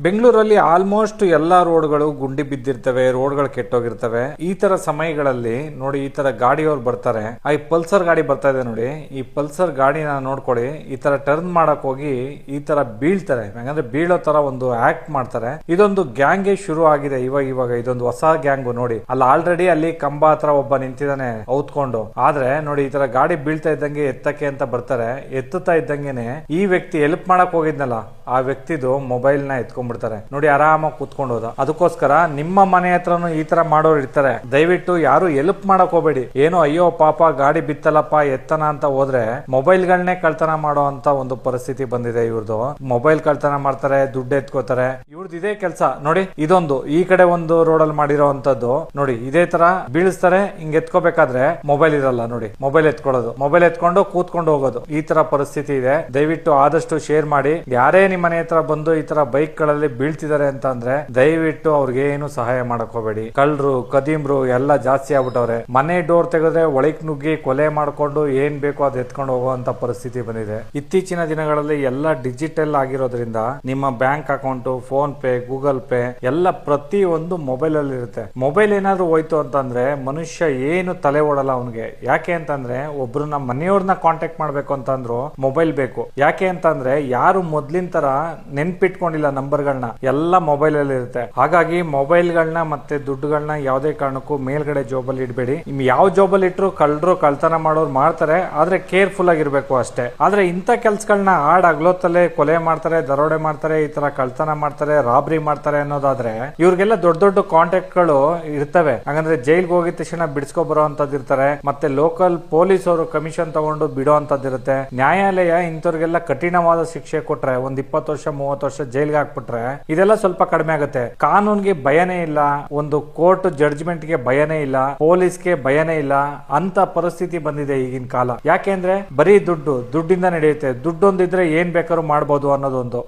ಬೆಂಗಳೂರಲ್ಲಿ ಆಲ್ಮೋಸ್ಟ್ ಎಲ್ಲಾ ರೋಡ್ಗಳು ಗುಂಡಿ ಬಿದ್ದಿರ್ತವೆ, ರೋಡ್ಗಳು ಕೆಟ್ಟೋಗಿರ್ತವೆ. ಈ ತರ ಸಮಯಗಳಲ್ಲಿ ನೋಡಿ, ಈ ತರ ಗಾಡಿಯವ್ರು ಬರ್ತಾರೆ. ಈ ಪಲ್ಸರ್ ಗಾಡಿ ಬರ್ತಾ ಇದೆ ನೋಡಿ, ಈ ಪಲ್ಸರ್ ಗಾಡಿನ ನೋಡ್ಕೊಳ್ಳಿ. ಈ ತರ ಟರ್ನ್ ಮಾಡಕ್ ಹೋಗಿ ಈ ತರ ಬೀಳ್ತಾರೆ. ಯಾಕಂದ್ರೆ ಬೀಳೋ ತರ ಒಂದು ಆಕ್ಟ್ ಮಾಡ್ತಾರೆ. ಇದೊಂದು ಗ್ಯಾಂಗ್ ಶುರು ಆಗಿದೆ ಇವಾಗ ಇದೊಂದು ಹೊಸ ಗ್ಯಾಂಗ್ ನೋಡಿ. ಆಲ್ರೆಡಿ ಅಲ್ಲಿ ಕಂಬ ಹತ್ರ ಒಬ್ಬ ನಿಂತಿದ್ದಾನೆ ಔತ್ಕೊಂಡು. ಆದ್ರೆ ನೋಡಿ, ಈ ತರ ಗಾಡಿ ಬೀಳ್ತಾ ಇದ್ದಂಗೆ ಎತ್ತಕ್ಕೆ ಅಂತ ಬರ್ತಾರೆ. ಎತ್ತುತ್ತಾ ಇದ್ದಂಗೆನೆ ಈ ವ್ಯಕ್ತಿ ಹೆಲ್ಪ್ ಮಾಡಕ್ ಹೋಗಿದ್ನಲ್ಲ, ಆ ವ್ಯಕ್ತಿದು ಮೊಬೈಲ್ ನ ಎತ್ಕೊಂಡ್ಬಿಡ್ತಾರೆ ನೋಡಿ. ಆರಾಮಾಗಿ ಕೂತ್ಕೊಂಡು ಹೋದ. ಅದಕ್ಕೋಸ್ಕರ ನಿಮ್ಮ ಮನೆ ಹತ್ರನು ಈ ತರ ಮಾಡೋರು ಇರ್ತಾರೆ. ದಯವಿಟ್ಟು ಯಾರು ಹೆಲ್ಪ್ ಮಾಡಕ್ ಹೋಗ್ಬೇಡಿ. ಏನೋ ಅಯ್ಯೋ ಪಾಪ ಗಾಡಿ ಬಿತ್ತಲ್ಲಪ್ಪ ಎತ್ತನ ಅಂತ ಹೋದ್ರೆ ಮೊಬೈಲ್ ಗಳನ್ನೇ ಕಳ್ತನ ಮಾಡೋ ಅಂತ ಒಂದು ಪರಿಸ್ಥಿತಿ ಬಂದಿದೆ ಇವ್ರದ್ದು. ಮೊಬೈಲ್ ಕಳ್ತನ ಮಾಡ್ತಾರೆ, ದುಡ್ಡು ಎತ್ಕೋತಾರೆ. ಇವ್ರದ್ದು ಇದೇ ಕೆಲಸ ನೋಡಿ. ಇದೊಂದು ಈ ಕಡೆ ಒಂದು ರೋಡಲ್ಲಿ ಮಾಡಿರೋ ಅಂತದ್ದು ನೋಡಿ. ಇದೇ ತರ ಬೀಳಿಸ್ತಾರೆ. ಹಿಂಗ್ ಎತ್ಕೋಬೇಕಾದ್ರೆ ಮೊಬೈಲ್ ಇರಲ್ಲ ನೋಡಿ, ಮೊಬೈಲ್ ಎತ್ಕೊಳ್ಳೋದು, ಮೊಬೈಲ್ ಎತ್ಕೊಂಡು ಕೂತ್ಕೊಂಡು ಹೋಗೋದು. ಈ ತರ ಪರಿಸ್ಥಿತಿ ಇದೆ. ದಯವಿಟ್ಟು ಆದಷ್ಟು ಶೇರ್ ಮಾಡಿ. ಯಾರೇ ನಿಮ್ಮ ಮನೆ ಹತ್ರ ಬಂದು ಈ ತರ ಬೈಕ್ ಗಳಲ್ಲಿ ಬೀಳ್ತಿದ್ದಾರೆ ಅಂತ ಅಂದ್ರೆ ದಯವಿಟ್ಟು ಅವ್ರಿಗೆ ಏನು ಸಹಾಯ ಮಾಡಕ್ ಹೋಗಬೇಡಿ. ಕಳ್ಳರು ಕದೀಮ್ರು ಎಲ್ಲ ಜಾಸ್ತಿ ಆಗ್ಬಿಟ್ಟವ್ರೆ. ಮನೆ ಡೋರ್ ತೆಗೆದ್ರೆ ಒಳಗ್ ನುಗ್ಗಿ ಕೊಲೆ ಮಾಡ್ಕೊಂಡು ಏನ್ ಬೇಕೋ ಅದು ಎತ್ಕೊಂಡು ಹೋಗುವಂತ ಪರಿಸ್ಥಿತಿ ಬಂದಿದೆ. ಇತ್ತೀಚಿನ ದಿನಗಳಲ್ಲಿ ಎಲ್ಲ ಡಿಜಿಟಲ್ ಆಗಿರೋದ್ರಿಂದ ನಿಮ್ಮ bank account, phone pay, Google pay ಎಲ್ಲ ಪ್ರತಿ ಒಂದು ಮೊಬೈಲ್ ಅಲ್ಲಿ ಇರುತ್ತೆ. ಮೊಬೈಲ್ ಏನಾದ್ರು ಹೋಯ್ತು ಅಂತಂದ್ರೆ ಮನುಷ್ಯ ಏನು ತಲೆ ಓಡಲ್ಲ ಅವನಿಗೆ. ಯಾಕೆ ಅಂತಂದ್ರೆ ಒಬ್ರನ್ನ ಮನೆಯವ್ರನ್ನ ಕಾಂಟ್ಯಾಕ್ಟ್ ಮಾಡ್ಬೇಕು ಅಂತಂದ್ರು ಮೊಬೈಲ್ ಬೇಕು. ಯಾಕೆ ಅಂತಂದ್ರೆ ಯಾರು ಮೊದ್ಲಿನ ತರ ನೆನ್ಪಿಟ್ಕೊಂಡಿಲ್ಲ ನಂಬರ್ಗಳನ್ನ, ಎಲ್ಲ ಮೊಬೈಲ್ ಅಲ್ಲಿ ಇರುತ್ತೆ. ಹಾಗಾಗಿ ಮೊಬೈಲ್ ಗಳನ್ನ ಮತ್ತೆ ದುಡ್ಡುಗಳನ್ನ ಯಾವುದೇ ಕಾರಣಕ್ಕೂ ಮೇಲ್ಗಡೆ ಜೋಬಲ್ಲಿ ಇಡಬೇಡಿ. ಯಾವ ಜೋಬಲ್ಲಿ ಇಟ್ರು ಕಳ್ಳರು ಕಳ್ತನ ಮಾಡೋರು ಮಾಡ್ತಾರೆ. ಆದ್ರೆ ಕೇರ್ಫುಲ್ ಆಗಿರ್ಬೇಕು ಅಷ್ಟೇ. ಆದ್ರೆ ಇಂಥ ಕೆಲ್ಸಗಳನ್ನ ಆಗ್ಲೊತ್ತಲ್ಲೇ ಕೊಲೆ ಮಾಡ್ತಾರೆ, ದರೋಡೆ ಮಾಡ್ತಾರೆ, ಈ ತರ ಕಳ್ತನ ಮಾಡ್ತಾರೆ, ರಾಬ್ರಿ ಮಾಡ್ತಾರೆ ಅನ್ನೋದಾದ್ರೆ ಇವ್ರಿಗೆಲ್ಲ ದೊಡ್ಡ ದೊಡ್ಡ ಕಾಂಟ್ಯಾಕ್ಟ್ ಗಳು ಇರ್ತವೆ. ಹಾಗಂದ್ರೆ ಜೈಲ್ಗೆ ಹೋಗಿದ ತಕ್ಷಣ ಬಿಡಿಸ್ಕೊ ಬರೋ ಅಂತದ್ ಇರ್ತಾರೆ. ಮತ್ತೆ ಲೋಕಲ್ ಪೊಲೀಸ್ ಅವರು ಕಮಿಷನ್ ತಗೊಂಡು ಬಿಡೋ ಅಂತದಿರುತ್ತೆ. ನ್ಯಾಯಾಲಯ ಇಂಥವ್ರಿಗೆಲ್ಲ ಕಠಿಣವಾದ ಶಿಕ್ಷೆ ಕೊಟ್ರೆ, ಒಂದ್ 20 ವರ್ಷ 30 ವರ್ಷ ಜೈಲ್ಗೆ ಹಾಕ್ಬಿಟ್ರೆ ಇದೆಲ್ಲ ಸ್ವಲ್ಪ ಕಡಿಮೆ ಆಗುತ್ತೆ. ಕಾನೂನ್ಗೆ ಭಯನೇ ಇಲ್ಲ, ಒಂದು ಕೋರ್ಟ್ ಜಡ್ಜ್ಮೆಂಟ್ ಗೆ ಭಯನೇ ಇಲ್ಲ, ಪೊಲೀಸ್ಗೆ ಭಯನೇ ಇಲ್ಲ ಅಂತ ಪರಿಸ್ಥಿತಿ ಬಂದಿದೆ ಈಗಿನ ಕಾಲ. ಯಾಕೆಂದ್ರೆ ಬರೀ ದುಡ್ಡಿಂದ ನಡೆಯುತ್ತೆ. ದುಡ್ಡೊಂದಿದ್ರೆ ಏನ್ ಬೇಕಾದ್ರೂ ಮಾಡ್ಬೋದು ಅನ್ನೋದೊಂದು.